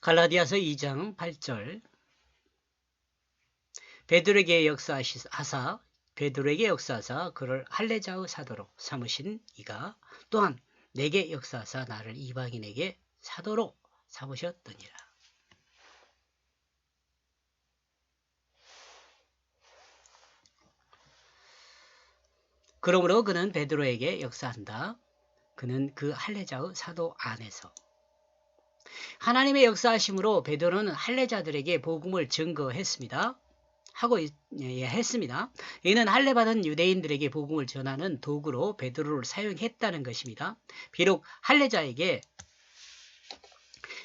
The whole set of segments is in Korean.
갈라디아서 2장 8절 베드로에게 역사하사 그를 할례자의 사도로 삼으신 이가 또한 내게 역사하사 나를 이방인에게 사도로 삼으셨더니라. 그러므로 그는 베드로에게 역사한다. 그는 그 할례자의 사도 안에서 하나님의 역사하심으로 베드로는 할례자들에게 복음을 증거했습니다. 했습니다. 이는 할례받은 유대인들에게 복음을 전하는 도구로 베드로를 사용했다는 것입니다. 비록 할례자에게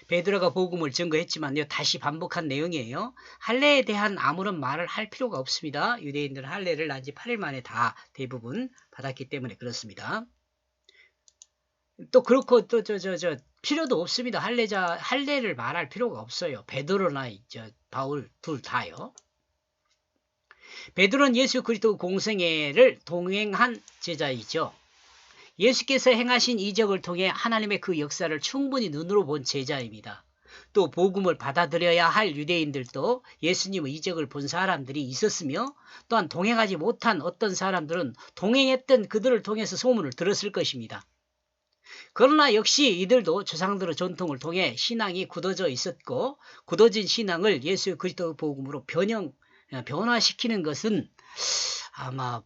베드로가 복음을 증거했지만요. 다시 반복한 내용이에요. 할례에 대한 아무런 말을 할 필요가 없습니다. 유대인들은 할례를 난 지 8일 만에 다 대부분 받았기 때문에 그렇습니다. 또 그렇고 또 필요도 없습니다. 할례를 말할 필요가 없어요. 베드로나 바울 둘 다요. 베드로는 예수 그리스도 공생애를 동행한 제자이죠. 예수께서 행하신 이적을 통해 하나님의 그 역사를 충분히 눈으로 본 제자입니다. 또 복음을 받아들여야 할 유대인들도 예수님의 이적을 본 사람들이 있었으며 또한 동행하지 못한 어떤 사람들은 동행했던 그들을 통해서 소문을 들었을 것입니다. 그러나 역시 이들도 조상들의 전통을 통해 신앙이 굳어져 있었고 굳어진 신앙을 예수 그리스도 복음으로 변화시키는 것은 아마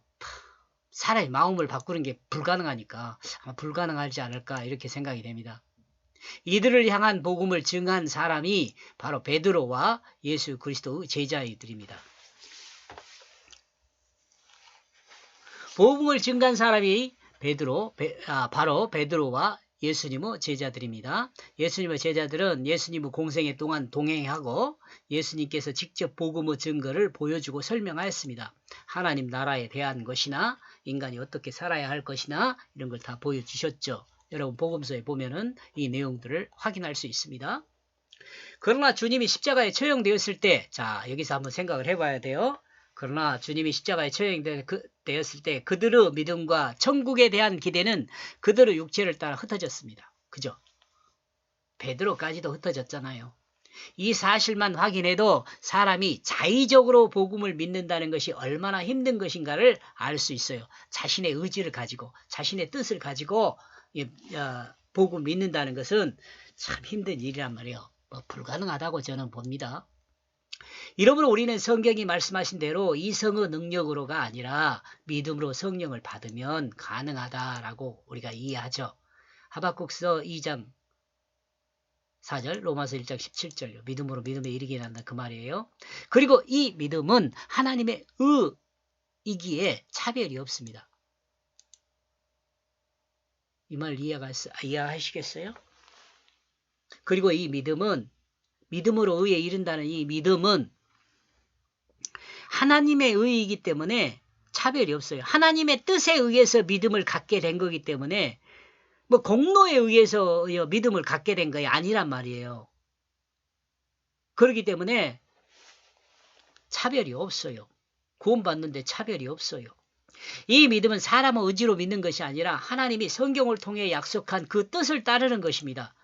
사람의 마음을 바꾸는 게 불가능하니까 아마 불가능하지 않을까 이렇게 생각이 됩니다. 이들을 향한 복음을 증한 사람이 바로 베드로와 예수 그리스도의 제자들입니다. 복음을 증한 사람이 바로 베드로와 예수님의 제자들입니다. 예수님의 제자들은 예수님의 공생애 동안 동행하고 예수님께서 직접 복음의 증거를 보여주고 설명하였습니다. 하나님 나라에 대한 것이나 인간이 어떻게 살아야 할 것이나 이런 걸 다 보여주셨죠. 여러분 복음서에 보면은 이 내용들을 확인할 수 있습니다. 그러나 주님이 십자가에 처형되었을 때, 자 여기서 한번 생각을 해봐야 돼요. 그러나 주님이 십자가에 처형되었을 때 그들의 믿음과 천국에 대한 기대는 그들의 육체를 따라 흩어졌습니다. 그죠? 베드로까지도 흩어졌잖아요. 이 사실만 확인해도 사람이 자의적으로 복음을 믿는다는 것이 얼마나 힘든 것인가를 알 수 있어요. 자신의 의지를 가지고 자신의 뜻을 가지고 복음을 믿는다는 것은 참 힘든 일이란 말이에요. 불가능하다고 저는 봅니다. 이러므로 우리는 성경이 말씀하신 대로 이성의 능력으로가 아니라 믿음으로 성령을 받으면 가능하다라고 우리가 이해하죠. 하박국서 2장 4절, 로마서 1장 17절요. 믿음으로 믿음에 이르게 한다 그 말이에요. 그리고 이 믿음은 하나님의 의이기에 차별이 없습니다. 이 말 이해하시겠어요? 그리고 이 믿음은 믿음으로 의에 이른다는 이 믿음은 하나님의 의이기 때문에 차별이 없어요. 하나님의 뜻에 의해서 믿음을 갖게 된 거기 때문에 공로에 의해서 믿음을 갖게 된 거 아니란 말이에요. 그렇기 때문에 차별이 없어요. 구원받는데 차별이 없어요. 이 믿음은 사람의 의지로 믿는 것이 아니라 하나님이 성경을 통해 약속한 그 뜻을 따르는 것입니다.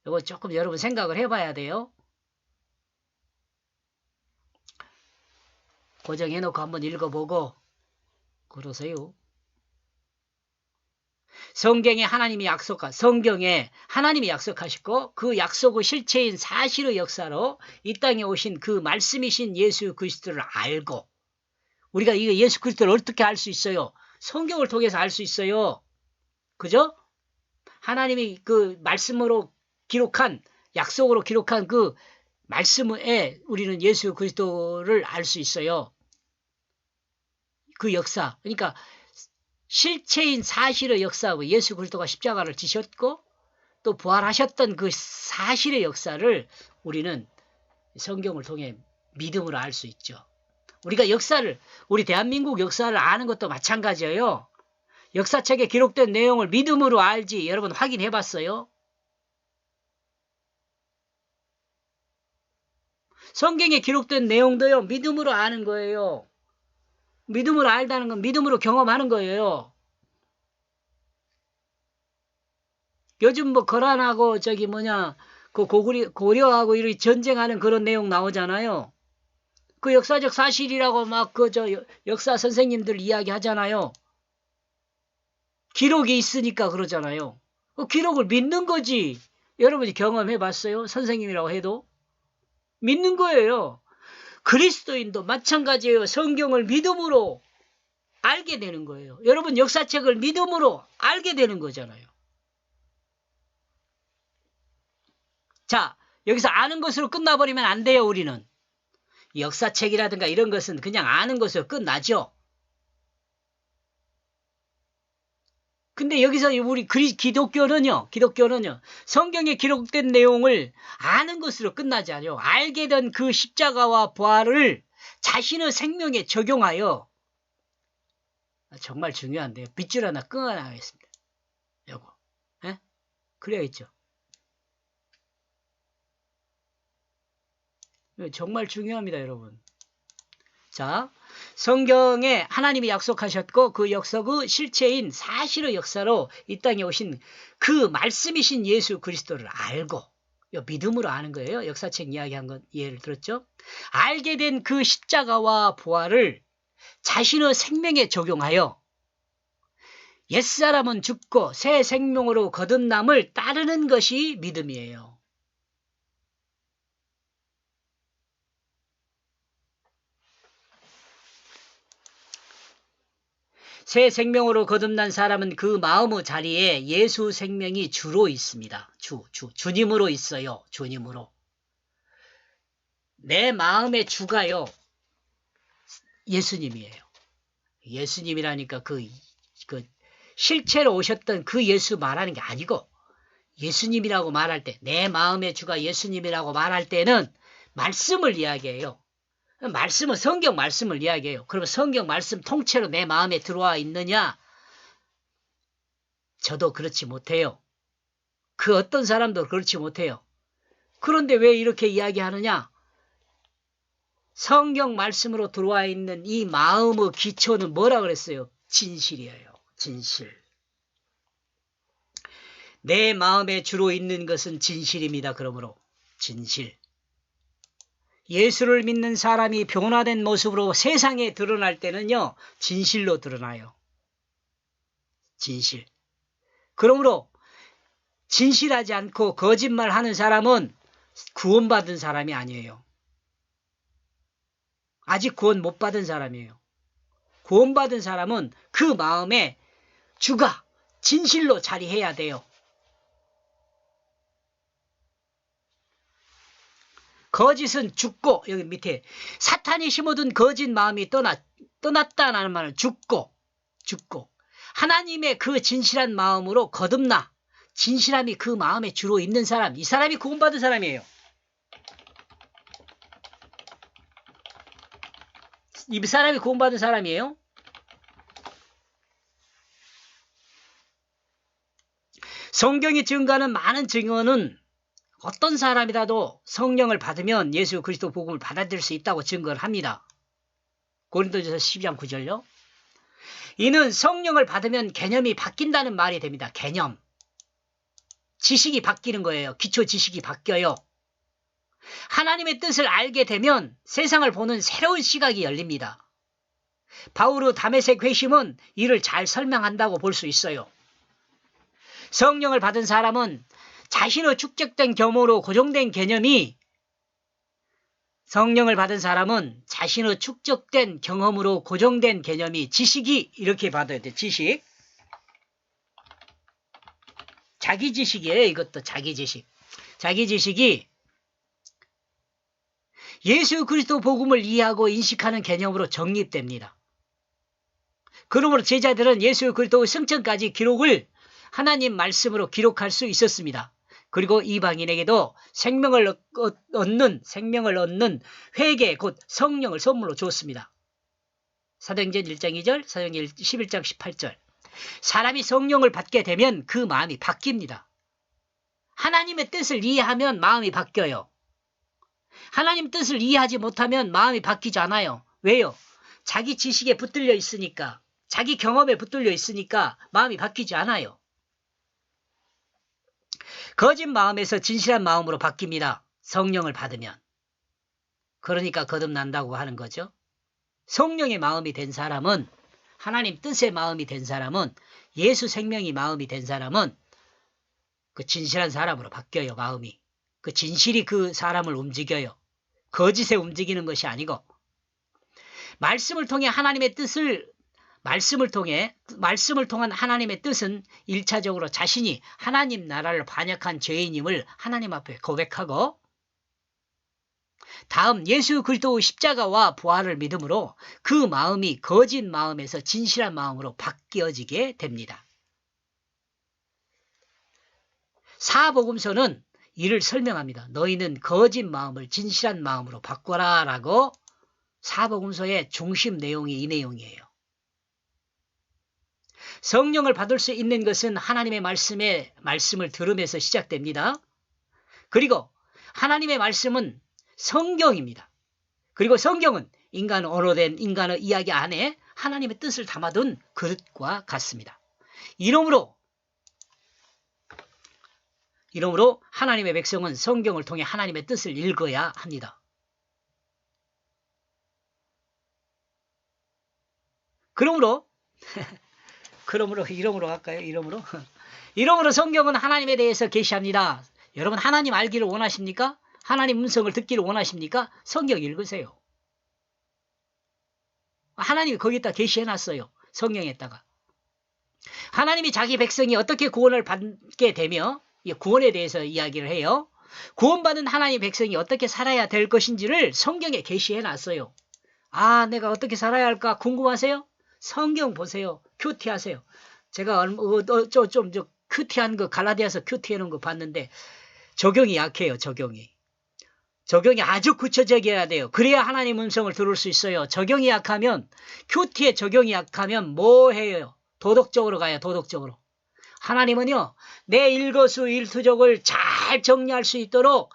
이거 조금 여러분 생각을 해봐야 돼요. 고정해놓고 한번 읽어보고 그러세요. 성경에 하나님이 약속하시고 그 약속의 실체인 사실의 역사로 이 땅에 오신 그 말씀이신 예수 그리스도를 알고 우리가 이 예수 그리스도를 어떻게 알 수 있어요? 성경을 통해서 알 수 있어요. 그죠? 하나님이 그 말씀으로 기록한 약속으로 기록한 그 말씀에 우리는 예수 그리스도를 알 수 있어요. 그 역사. 그러니까 실체인 사실의 역사, 예수 그리스도가 십자가를 지셨고 또 부활하셨던 그 사실의 역사를 우리는 성경을 통해 믿음으로 알 수 있죠. 우리가 우리 대한민국 역사를 아는 것도 마찬가지예요. 역사책에 기록된 내용을 믿음으로 알지. 여러분 확인해 봤어요? 성경에 기록된 내용도요. 믿음으로 아는 거예요. 믿음으로 알다는 건 믿음으로 경험하는 거예요. 요즘 뭐 거란하고 저기 뭐냐 그 고려하고 이렇게 전쟁하는 그런 내용 나오잖아요. 그 역사적 사실이라고 막 그 저 역사 선생님들 이야기 하잖아요. 기록이 있으니까 그러잖아요. 그 기록을 믿는 거지. 여러분이 경험해 봤어요? 선생님이라고 해도 믿는 거예요. 그리스도인도 마찬가지예요. 성경을 믿음으로 알게 되는 거예요. 여러분 역사책을 믿음으로 알게 되는 거잖아요. 자, 여기서 아는 것으로 끝나버리면 안 돼요. 우리는 역사책이라든가 이런 것은 그냥 아는 것으로 끝나죠. 근데 여기서 우리 기독교는요, 성경에 기록된 내용을 아는 것으로 끝나지 않아요. 알게 된 그 십자가와 부활을 자신의 생명에 적용하여, 정말 중요한데요. 빗줄 하나 끊어나가겠습니다. 요거. 예? 그래야겠죠. 정말 중요합니다, 여러분. 자, 성경에 하나님이 약속하셨고 그 약속의 실체인 사실의 역사로 이 땅에 오신 그 말씀이신 예수 그리스도를 알고 믿음으로 아는 거예요. 역사책 이야기한 건 이해를 들었죠? 알게 된 그 십자가와 부활을 자신의 생명에 적용하여 옛사람은 죽고 새 생명으로 거듭남을 따르는 것이 믿음이에요. 새 생명으로 거듭난 사람은 그 마음의 자리에 예수 생명이 주로 있습니다. 주님으로 있어요. 주님으로. 내 마음의 주가요. 예수님이에요. 예수님이라니까 그 실체로 오셨던 그 예수 말하는 게 아니고 예수님이라고 말할 때 내 마음의 주가 예수님이라고 말할 때는 말씀을 이야기해요. 말씀은 성경 말씀을 이야기해요. 그러면 성경 말씀 통째로 내 마음에 들어와 있느냐? 저도 그렇지 못해요. 그 어떤 사람도 그렇지 못해요. 그런데 왜 이렇게 이야기하느냐? 성경 말씀으로 들어와 있는 이 마음의 기초는 뭐라 그랬어요? 진실이에요. 진실. 내 마음에 주로 있는 것은 진실입니다. 그러므로 진실. 예수를 믿는 사람이 변화된 모습으로 세상에 드러날 때는요. 진실로 드러나요. 진실. 그러므로 진실하지 않고 거짓말하는 사람은 구원받은 사람이 아니에요. 아직 구원 못 받은 사람이에요. 구원받은 사람은 그 마음에 주가 진실로 자리해야 돼요. 거짓은 죽고 여기 밑에 사탄이 심어둔 거짓 마음이 떠났다는 말은 죽고 하나님의 그 진실한 마음으로 거듭나 진실함이 그 마음에 주로 있는 사람 이 사람이 구원받은 사람이에요. 이 사람이 구원받은 사람이에요. 성경이 증거하는 많은 증언은 어떤 사람이라도 성령을 받으면 예수 그리스도 복음을 받아들일 수 있다고 증거를 합니다. 고린도전서 12장 9절요. 이는 성령을 받으면 개념이 바뀐다는 말이 됩니다. 개념. 지식이 바뀌는 거예요. 기초 지식이 바뀌어요. 하나님의 뜻을 알게 되면 세상을 보는 새로운 시각이 열립니다. 바울의 다메섹 회심은 이를 잘 설명한다고 볼 수 있어요. 성령을 받은 사람은 자신의 축적된 경험으로 고정된 개념이 성령을 받은 사람은 자신의 축적된 경험으로 고정된 개념이 지식이 이렇게 받아야 돼. 지식. 자기 지식이에요. 이것도 자기 지식. 자기 지식이 예수 그리스도 복음을 이해하고 인식하는 개념으로 정립됩니다. 그러므로 제자들은 예수 그리스도의 승천까지 기록을 하나님 말씀으로 기록할 수 있었습니다. 그리고 이방인에게도 생명을 얻는 회개 곧 성령을 선물로 주었습니다. 사도행전 1장 2절, 사도행전 11장 18절. 사람이 성령을 받게 되면 그 마음이 바뀝니다. 하나님의 뜻을 이해하면 마음이 바뀌어요. 하나님 뜻을 이해하지 못하면 마음이 바뀌지 않아요. 왜요? 자기 지식에 붙들려 있으니까, 자기 경험에 붙들려 있으니까 마음이 바뀌지 않아요. 거짓 마음에서 진실한 마음으로 바뀝니다. 성령을 받으면. 그러니까 거듭난다고 하는 거죠. 성령의 마음이 된 사람은, 하나님 뜻의 마음이 된 사람은, 예수 생명이 마음이 된 사람은 그 진실한 사람으로 바뀌어요. 마음이. 그 진실이 그 사람을 움직여요. 거짓에 움직이는 것이 아니고, 말씀을 통해 하나님의 뜻을, 말씀을 통한 하나님의 뜻은 1차적으로 자신이 하나님 나라를 반역한 죄인임을 하나님 앞에 고백하고, 다음 예수 그리스도의 십자가와 부활을 믿음으로 그 마음이 거짓 마음에서 진실한 마음으로 바뀌어지게 됩니다. 사복음서는 이를 설명합니다. 너희는 거짓 마음을 진실한 마음으로 바꿔라 라고 사복음서의 중심 내용이 이 내용이에요. 성령을 받을 수 있는 것은 하나님의 말씀을 들으면서 시작됩니다. 그리고 하나님의 말씀은 성경입니다. 그리고 성경은 인간 언어된 인간의 이야기 안에 하나님의 뜻을 담아둔 그릇과 같습니다. 이러므로 하나님의 백성은 성경을 통해 하나님의 뜻을 읽어야 합니다. 그러므로 할까요? 이러므로 성경은 하나님에 대해서 계시합니다. 여러분 하나님 알기를 원하십니까? 하나님 음성을 듣기를 원하십니까? 성경 읽으세요. 하나님이 거기다 계시해놨어요. 성경에다가. 하나님이 자기 백성이 어떻게 구원을 받게 되며 구원에 대해서 이야기를 해요. 구원받은 하나님의 백성이 어떻게 살아야 될 것인지를 성경에 계시해놨어요. 아, 내가 어떻게 살아야 할까 궁금하세요? 성경 보세요. 큐티하세요. 제가 좀 큐티한 거 갈라디아서 큐티해놓은 거 봤는데 적용이 약해요. 적용이 아주 구체적이어야 돼요. 그래야 하나님 음성을 들을 수 있어요. 적용이 약하면, 큐티의 적용이 약하면 뭐 해요? 도덕적으로 가요. 도덕적으로. 하나님은요, 내 일거수일투족을 잘 정리할 수 있도록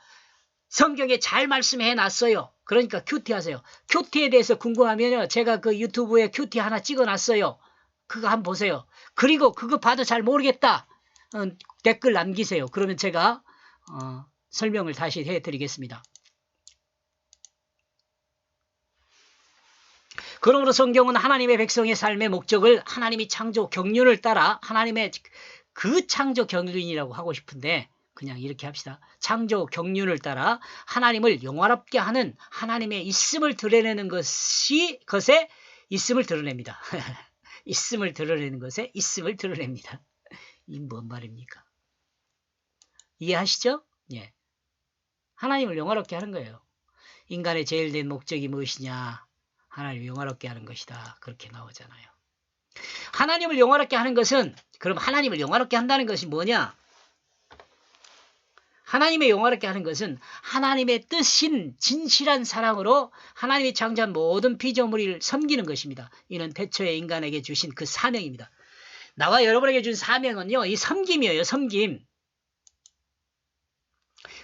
성경에 잘 말씀해 놨어요. 그러니까 큐티하세요. 큐티에 대해서 궁금하면요, 제가 그 유튜브에 큐티 하나 찍어놨어요. 그거 한번 보세요. 그리고 그거 봐도 잘 모르겠다. 댓글 남기세요. 그러면 제가 설명을 다시 해드리겠습니다. 그러므로 성경은 하나님의 백성의 삶의 목적을 하나님이 창조 경륜을 따라 하나님의 그 창조 경륜이라고 하고 싶은데 그냥 이렇게 합시다. 창조 경륜을 따라 하나님을 영화롭게 하는 하나님의 있음을 드러내는 것에 있음을 드러냅니다. 있음을 드러내는 것에 있음을 드러냅니다. 이 뭔 말입니까? 이해하시죠? 예. 하나님을 영화롭게 하는 거예요. 인간의 제일 된 목적이 무엇이냐? 하나님을 영화롭게 하는 것이다. 그렇게 나오잖아요. 하나님을 영화롭게 하는 것은, 그럼 하나님을 영화롭게 한다는 것이 뭐냐? 하나님의 영화롭게 하는 것은 하나님의 뜻인 진실한 사랑으로 하나님이 창조한 모든 피조물을 섬기는 것입니다. 이는 태초에 인간에게 주신 그 사명입니다. 나와 여러분에게 준 사명은요, 이 섬김이에요. 섬김.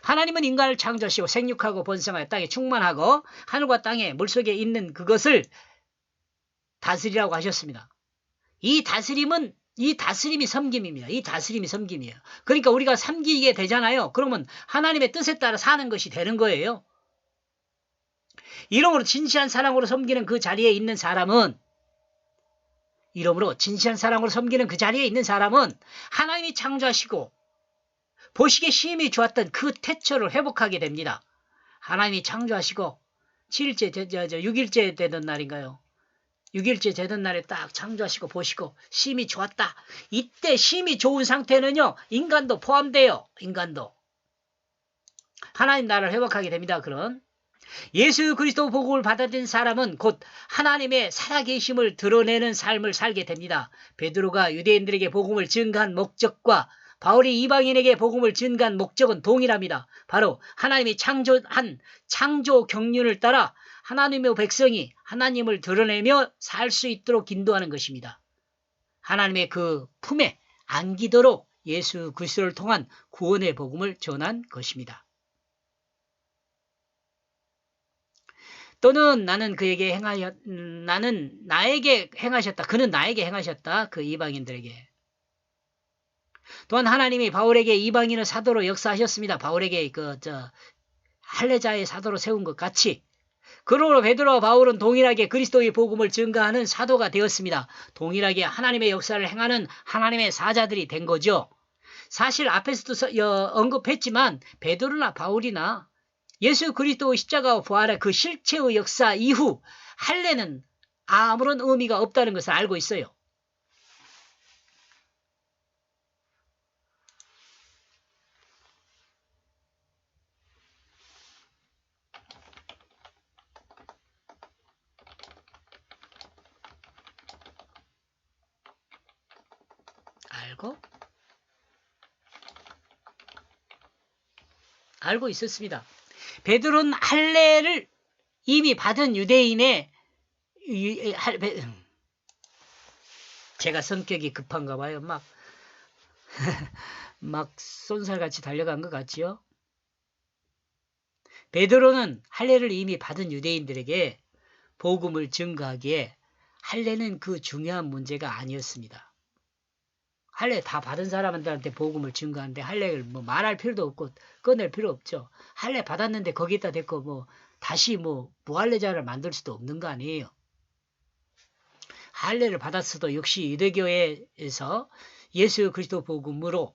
하나님은 인간을 창조하시고 생육하고 번성하여 땅에 충만하고 하늘과 땅에 물속에 있는 그것을 다스리라고 하셨습니다. 이 다스림이 섬김입니다. 이 다스림이 섬김이에요. 그러니까 우리가 섬기게 되잖아요. 그러면 하나님의 뜻에 따라 사는 것이 되는 거예요. 이러므로 진실한 사랑으로 섬기는 그 자리에 있는 사람은 하나님이 창조하시고 보시기에 심히 좋았던 그 태초를 회복하게 됩니다. 하나님이 창조하시고 6일째 되던 날인가요? 6일째 되던 날에 딱 창조하시고 보시고 심히 좋았다. 이때 심히 좋은 상태는요, 인간도 포함돼요. 인간도. 하나님 나라를 회복하게 됩니다. 그런 예수 그리스도 복음을 받아들인 사람은 곧 하나님의 살아계심을 드러내는 삶을 살게 됩니다. 베드로가 유대인들에게 복음을 증거한 목적과 바울이 이방인에게 복음을 증거한 목적은 동일합니다. 바로 하나님이 창조한 창조 경륜을 따라 하나님의 백성이 하나님을 드러내며 살 수 있도록 인도하는 것입니다. 하나님의 그 품에 안기도록 예수 그리스도를 통한 구원의 복음을 전한 것입니다. 또는 나는 나에게 행하셨다. 그는 나에게 행하셨다. 그 이방인들에게. 또한 하나님이 바울에게 이방인의 사도로 역사하셨습니다. 바울에게 할례자의 사도로 세운 것 같이. 그러므로 베드로와 바울은 동일하게 그리스도의 복음을 증거하는 사도가 되었습니다. 동일하게 하나님의 역사를 행하는 하나님의 사자들이 된 거죠. 사실 앞에서도 언급했지만 베드로나 바울이나 예수 그리스도의 십자가와 부활의 그 실체의 역사 이후 할례는 아무런 의미가 없다는 것을 알고 있어요. 알고 있었습니다. 베드로는 할례를 이미 받은 유대인의 제가 성격이 급한가 봐요. 막 쏜살같이 달려간 것 같지요? 베드로는 할례를 이미 받은 유대인들에게 복음을 증거하기에 할례는 그 중요한 문제가 아니었습니다. 할례 다 받은 사람들한테 복음을 증거하는데 할례를 말할 필요도 없고 꺼낼 필요 없죠. 할례 받았는데 거기다 대고 다시 무할례자를 만들 수도 없는 거 아니에요. 할례를 받았어도 역시 유대교회에서 예수 그리스도 복음으로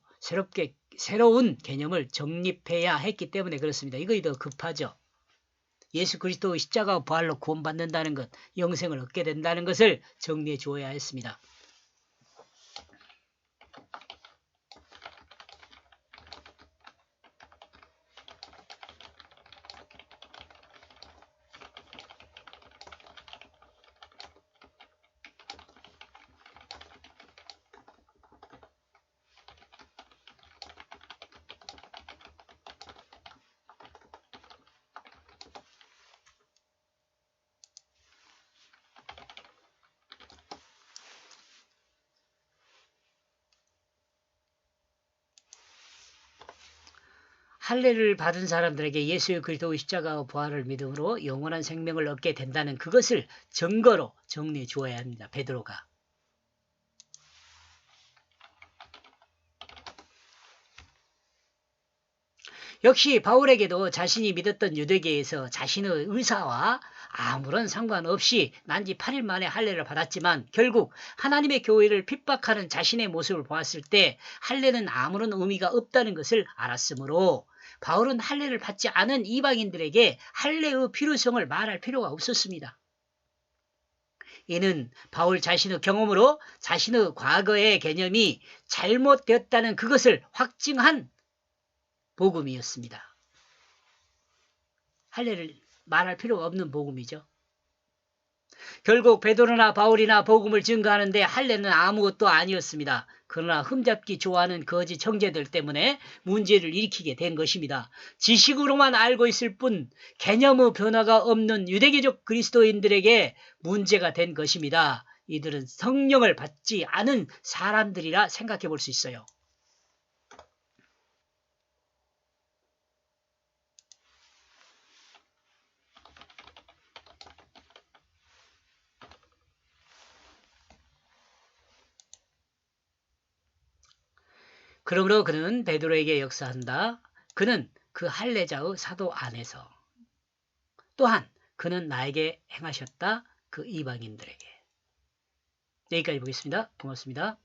새로운 개념을 정립해야 했기 때문에 그렇습니다. 이거 더 급하죠. 예수 그리스도의 십자가 부활로 구원받는다는 것, 영생을 얻게 된다는 것을 정리해 주어야 했습니다. 할례를 받은 사람들에게 예수 그리스도의 십자가와 부활을 믿음으로 영원한 생명을 얻게 된다는 그것을 증거로 정리해 주어야 합니다. 베드로가. 역시 바울에게도 자신이 믿었던 유대계에서 자신의 의사와 아무런 상관없이 난지 8일 만에 할례를 받았지만 결국 하나님의 교회를 핍박하는 자신의 모습을 보았을 때 할례는 아무런 의미가 없다는 것을 알았으므로 바울은 할례를 받지 않은 이방인들에게 할례의 필요성을 말할 필요가 없었습니다. 이는 바울 자신의 경험으로 자신의 과거의 개념이 잘못되었다는 그것을 확증한 복음이었습니다. 할례를 말할 필요가 없는 복음이죠. 결국 베드로나 바울이나 복음을 증거하는데 할례는 아무것도 아니었습니다. 그러나 흠잡기 좋아하는 거짓 형제들 때문에 문제를 일으키게 된 것입니다. 지식으로만 알고 있을 뿐 개념의 변화가 없는 유대교적 그리스도인들에게 문제가 된 것입니다. 이들은 성령을 받지 않은 사람들이라 생각해 볼 수 있어요. 그러므로 그는 베드로에게 역사한다. 그는 그 할례자의 사도 안에서. 또한 그는 나에게 행하셨다. 그 이방인들에게. 여기까지 보겠습니다. 고맙습니다.